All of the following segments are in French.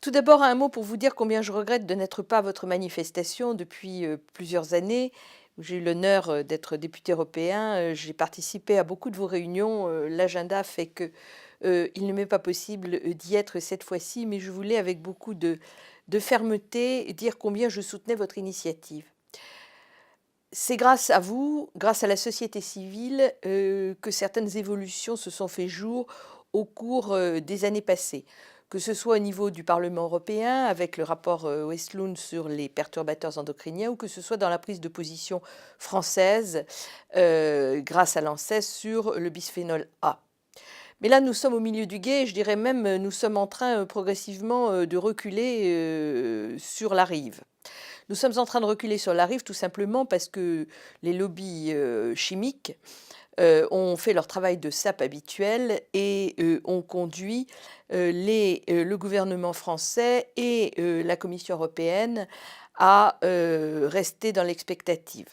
Tout d'abord, un mot pour vous dire combien je regrette de n'être pas à votre manifestation depuis plusieurs années, où j'ai eu l'honneur d'être député européen. J'ai participé à beaucoup de vos réunions. L'agenda fait que il ne m'est pas possible d'y être cette fois-ci, mais je voulais, avec beaucoup de fermeté, dire combien je soutenais votre initiative. C'est grâce à vous, grâce à la société civile, que certaines évolutions se sont fait jour au cours des années passées. Que ce soit au niveau du Parlement européen, avec le rapport Westlund sur les perturbateurs endocriniens, ou que ce soit dans la prise de position française, grâce à l'ANSES, sur le bisphénol A. Mais là, nous sommes au milieu du gué, et je dirais même, nous sommes en train progressivement de reculer sur la rive. Nous sommes en train de reculer sur la rive tout simplement parce que les lobbies chimiques ont fait leur travail de sape habituel et ont conduit le gouvernement français et la Commission européenne à rester dans l'expectative.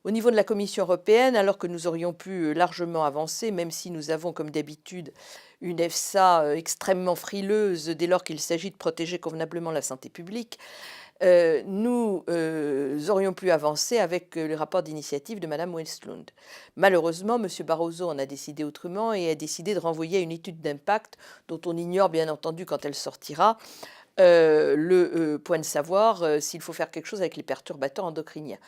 Au niveau de la Commission européenne, alors que nous aurions pu largement avancer, même si nous avons comme d'habitude une EFSA extrêmement frileuse dès lors qu'il s'agit de protéger convenablement la santé publique, nous aurions pu avancer avec le rapport d'initiative de Madame Westlund. Malheureusement, M. Barroso en a décidé autrement et a décidé de renvoyer à une étude d'impact dont on ignore bien entendu quand elle sortira le point de savoir s'il faut faire quelque chose avec les perturbateurs endocriniens.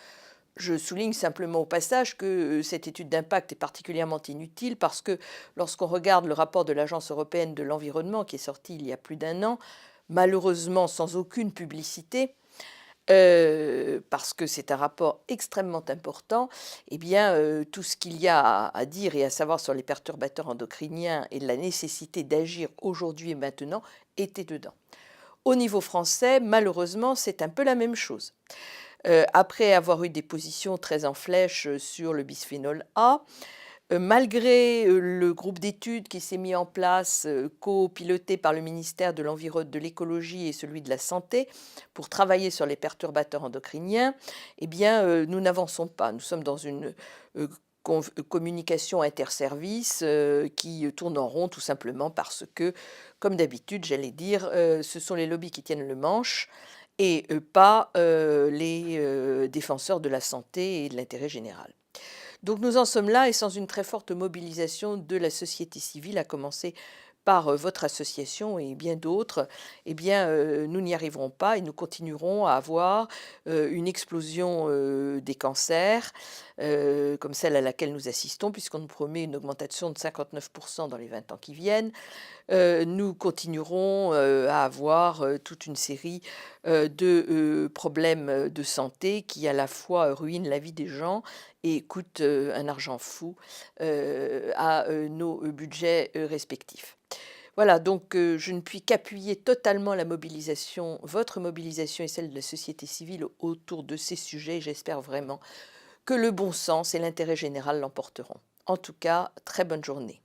Je souligne simplement au passage que cette étude d'impact est particulièrement inutile parce que lorsqu'on regarde le rapport de l'Agence européenne de l'environnement qui est sorti il y a plus d'un an, malheureusement sans aucune publicité, parce que c'est un rapport extrêmement important, eh bien, tout ce qu'il y a à dire et à savoir sur les perturbateurs endocriniens et la nécessité d'agir aujourd'hui et maintenant était dedans. Au niveau français, malheureusement, c'est un peu la même chose. Après avoir eu des positions très en flèche sur le bisphénol A, malgré le groupe d'études qui s'est mis en place, copiloté par le ministère de l'écologie et celui de la santé, pour travailler sur les perturbateurs endocriniens, eh bien, nous n'avançons pas. Nous sommes dans une communication interservices qui tourne en rond tout simplement parce que, comme d'habitude, j'allais dire, ce sont les lobbies qui tiennent le manche et pas les défenseurs de la santé et de l'intérêt général. Donc nous en sommes là et sans une très forte mobilisation de la société civile, à commencer par votre association et bien d'autres, eh bien, nous n'y arriverons pas et nous continuerons à avoir une explosion des cancers, comme celle à laquelle nous assistons, puisqu'on nous promet une augmentation de 59% dans les 20 ans qui viennent. Nous continuerons à avoir toute une série de problèmes de santé qui à la fois ruinent la vie des gens et coûtent un argent fou à nos budgets respectifs. Voilà, donc je ne puis qu'appuyer totalement la mobilisation, votre mobilisation et celle de la société civile autour de ces sujets. J'espère vraiment que le bon sens et l'intérêt général l'emporteront. En tout cas, très bonne journée.